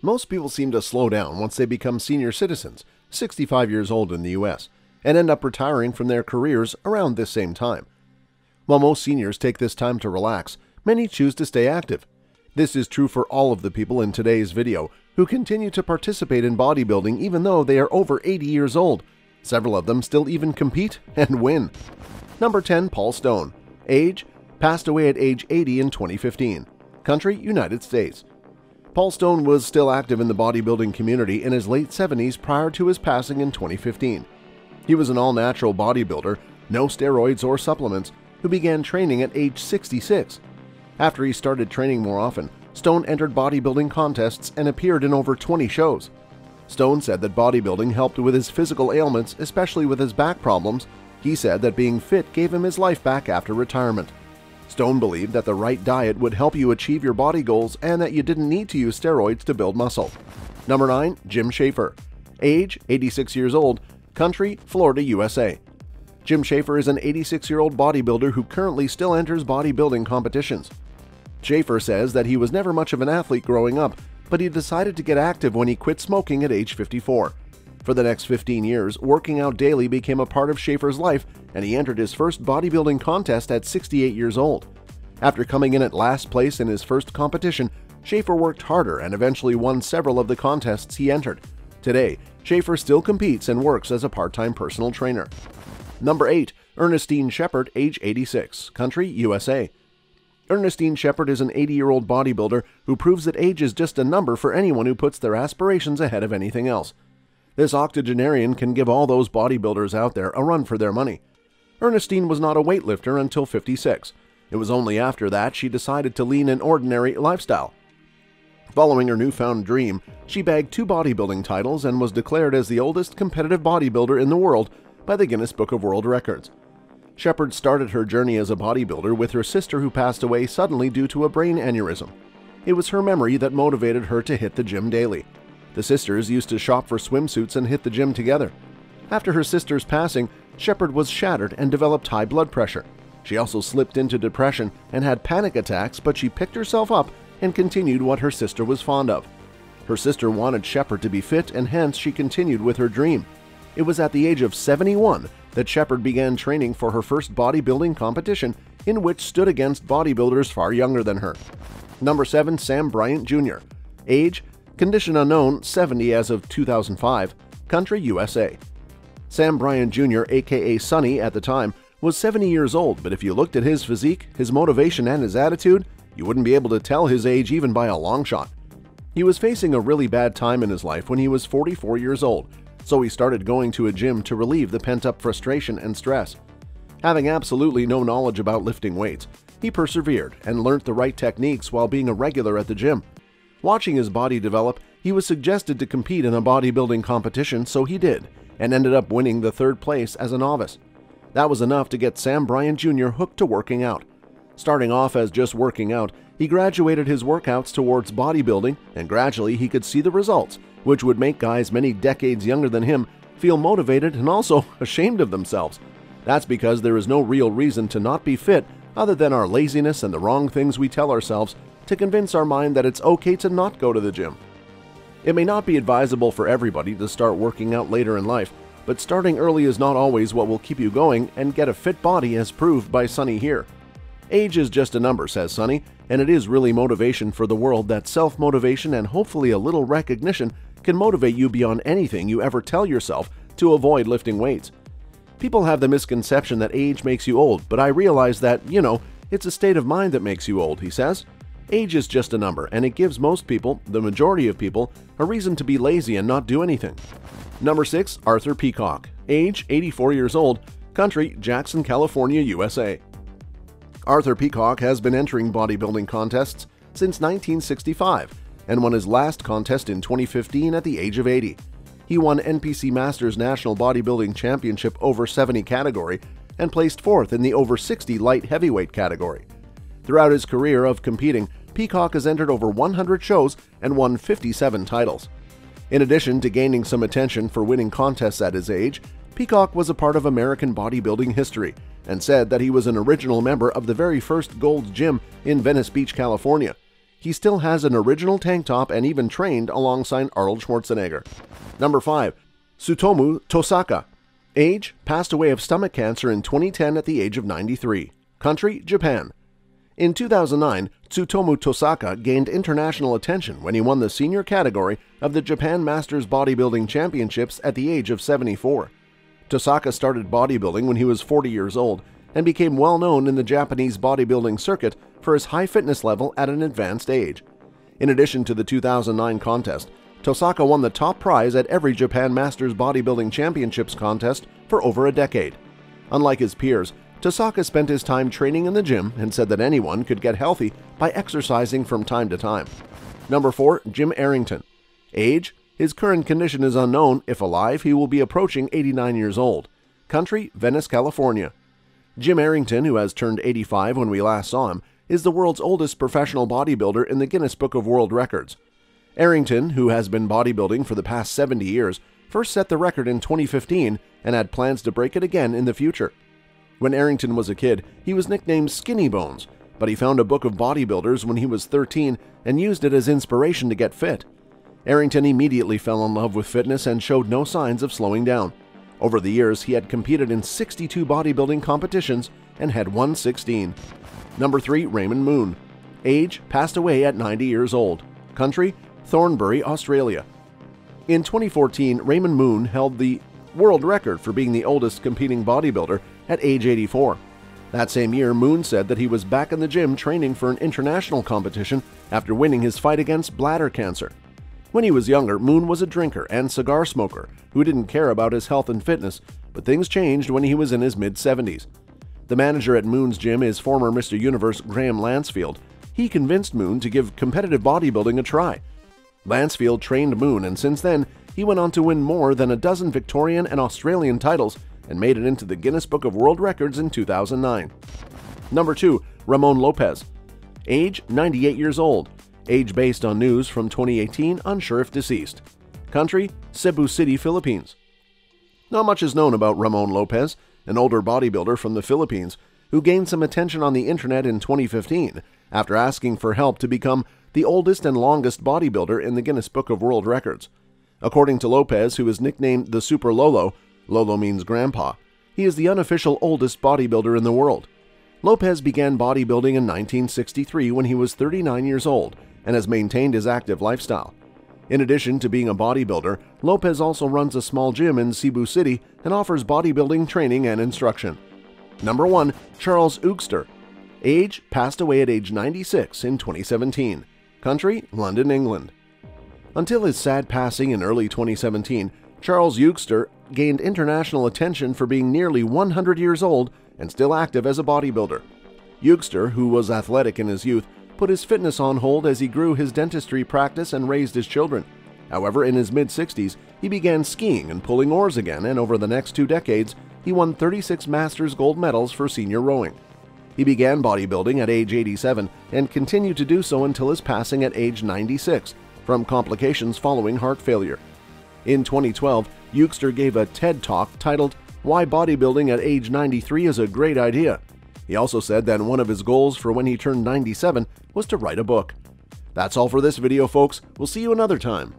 Most people seem to slow down once they become senior citizens, 65 years old in the US, and end up retiring from their careers around this same time. While most seniors take this time to relax, many choose to stay active. This is true for all of the people in today's video who continue to participate in bodybuilding even though they are over 80 years old. Several of them still even compete and win. Number 10. Paul Stone. Age: passed away at age 80 in 2015. Country: United States. Paul Stone was still active in the bodybuilding community in his late 70s prior to his passing in 2015. He was an all-natural bodybuilder, no steroids or supplements, who began training at age 66. After he started training more often, Stone entered bodybuilding contests and appeared in over 20 shows. Stone said that bodybuilding helped with his physical ailments, especially with his back problems. He said that being fit gave him his life back after retirement. Stone believed that the right diet would help you achieve your body goals and that you didn't need to use steroids to build muscle. Number 9. Jim Schaefer. Age: 86 years old. Country: Florida, USA. Jim Schaefer is an 86-year-old bodybuilder who currently still enters bodybuilding competitions. Schaefer says that he was never much of an athlete growing up, but he decided to get active when he quit smoking at age 54. For the next 15 years, working out daily became a part of Schaefer's life, and he entered his first bodybuilding contest at 68 years old. After coming in at last place in his first competition, Schaefer worked harder and eventually won several of the contests he entered. Today, Schaefer still competes and works as a part-time personal trainer. Number 8. Ernestine Shepard, age 86. Country: USA. Ernestine Shepard is an 80-year-old bodybuilder who proves that age is just a number for anyone who puts their aspirations ahead of anything else. This octogenarian can give all those bodybuilders out there a run for their money. Ernestine was not a weightlifter until 56. It was only after that she decided to lead an ordinary lifestyle. Following her newfound dream, she bagged 2 bodybuilding titles and was declared as the oldest competitive bodybuilder in the world by the Guinness Book of World Records. Shepard started her journey as a bodybuilder with her sister who passed away suddenly due to a brain aneurysm. It was her memory that motivated her to hit the gym daily. The sisters used to shop for swimsuits and hit the gym together. After her sister's passing, Shepard was shattered and developed high blood pressure. She also slipped into depression and had panic attacks, but she picked herself up and continued what her sister was fond of. Her sister wanted Shepard to be fit, and hence she continued with her dream. It was at the age of 71 that Shepard began training for her first bodybuilding competition, in which stood against bodybuilders far younger than her. Number 7. Sam Bryan Jr. Age: condition unknown, 70 as of 2005. Country: USA. Sam Bryan Jr., aka Sonny at the time, was 70 years old, but if you looked at his physique, his motivation, and his attitude, you wouldn't be able to tell his age even by a long shot. He was facing a really bad time in his life when he was 44 years old, so he started going to a gym to relieve the pent-up frustration and stress. Having absolutely no knowledge about lifting weights, he persevered and learnt the right techniques while being a regular at the gym. Watching his body develop, he was suggested to compete in a bodybuilding competition, so he did, and ended up winning the 3rd place as a novice. That was enough to get Sam Bryan Jr. hooked to working out. Starting off as just working out, he graduated his workouts towards bodybuilding, and gradually he could see the results, which would make guys many decades younger than him feel motivated and also ashamed of themselves. That's because there is no real reason to not be fit other than our laziness and the wrong things we tell ourselves to convince our mind that it's okay to not go to the gym. It may not be advisable for everybody to start working out later in life, but starting early is not always what will keep you going and get a fit body, as proved by Sonny here. Age is just a number, says Sonny, and it is really motivation for the world that self-motivation and hopefully a little recognition can motivate you beyond anything you ever tell yourself to avoid lifting weights. People have the misconception that age makes you old, but I realize that, it's a state of mind that makes you old, he says. Age is just a number, and it gives most people, the majority of people, a reason to be lazy and not do anything. Number 6. Arthur Peacock. Age: 84 years old. Country: Jackson, California, USA. Arthur Peacock has been entering bodybuilding contests since 1965 and won his last contest in 2015 at the age of 80. He won NPC Masters National Bodybuilding Championship over 70 category and placed 4th in the over 60 light heavyweight category. Throughout his career of competing, Peacock has entered over 100 shows and won 57 titles. In addition to gaining some attention for winning contests at his age, Peacock was a part of American bodybuilding history and said that he was an original member of the very first Gold's Gym in Venice Beach, California. he still has an original tank top and even trained alongside Arnold Schwarzenegger. Number 5. Sutomu Tosaka. Age, passed away of stomach cancer in 2010 at the age of 93. Country, Japan. In 2009, Sutomu Tosaka gained international attention when he won the senior category of the Japan Masters Bodybuilding Championships at the age of 74. Tosaka started bodybuilding when he was 40 years old and became well known in the Japanese bodybuilding circuit for his high fitness level at an advanced age. In addition to the 2009 contest, Tosaka won the top prize at every Japan Masters Bodybuilding Championships contest for over a decade. Unlike his peers, Tosaka spent his time training in the gym and said that anyone could get healthy by exercising from time to time. Number 4. Jim Arrington. Age, his current condition is unknown. If alive, he will be approaching 89 years old. Country, Venice, California. Jim Arrington, who has turned 85 when we last saw him, is the world's oldest professional bodybuilder in the Guinness Book of World Records. Arrington, who has been bodybuilding for the past 70 years, first set the record in 2015 and had plans to break it again in the future. When Arrington was a kid, he was nicknamed Skinny Bones, but he found a book of bodybuilders when he was 13 and used it as inspiration to get fit. Arrington immediately fell in love with fitness and showed no signs of slowing down. Over the years, he had competed in 62 bodybuilding competitions and had won 16. Number 3. Raymond Moon. Age, passed away at 90 years old. Country, Thornbury, Australia. In 2014, Raymond Moon held the world record for being the oldest competing bodybuilder at age 84. That same year, Moon said that he was back in the gym training for an international competition after winning his fight against bladder cancer. When he was younger, Moon was a drinker and cigar smoker who didn't care about his health and fitness, but things changed when he was in his mid-70s. The manager at Moon's gym is former Mr. Universe Graham Lansfield. He convinced Moon to give competitive bodybuilding a try. Lansfield trained Moon, and since then, he went on to win more than a dozen Victorian and Australian titles and made it into the Guinness Book of World Records in 2009. Number 2. Ramon Lopez. Age, 98 years old. Age based on news from 2018, unsure if deceased. Country, Cebu City, Philippines. Not much is known about Ramon Lopez, an older bodybuilder from the Philippines who gained some attention on the internet in 2015 after asking for help to become the oldest and longest bodybuilder in the Guinness Book of World Records. According to Lopez, who is nicknamed the Super Lolo, Lolo means grandpa, he is the unofficial oldest bodybuilder in the world. Lopez began bodybuilding in 1963 when he was 39 years old and has maintained his active lifestyle. In addition to being a bodybuilder, Lopez also runs a small gym in Cebu City and offers bodybuilding training and instruction. Number 1. Charles Uther. Age, passed away at age 96 in 2017. Country, London, England. Until his sad passing in early 2017, Charles Uther gained international attention for being nearly 100 years old and still active as a bodybuilder. Uther, who was athletic in his youth, put his fitness on hold as he grew his dentistry practice and raised his children. However, in his mid-60s, he began skiing and pulling oars again, and over the next 2 decades, he won 36 Masters gold medals for senior rowing. He began bodybuilding at age 87 and continued to do so until his passing at age 96 from complications following heart failure. In 2012, Uther gave a TED Talk titled, "Why Bodybuilding at Age 93 is a Great Idea." He also said that one of his goals for when he turned 97 was to write a book. That's all for this video, folks. We'll see you another time.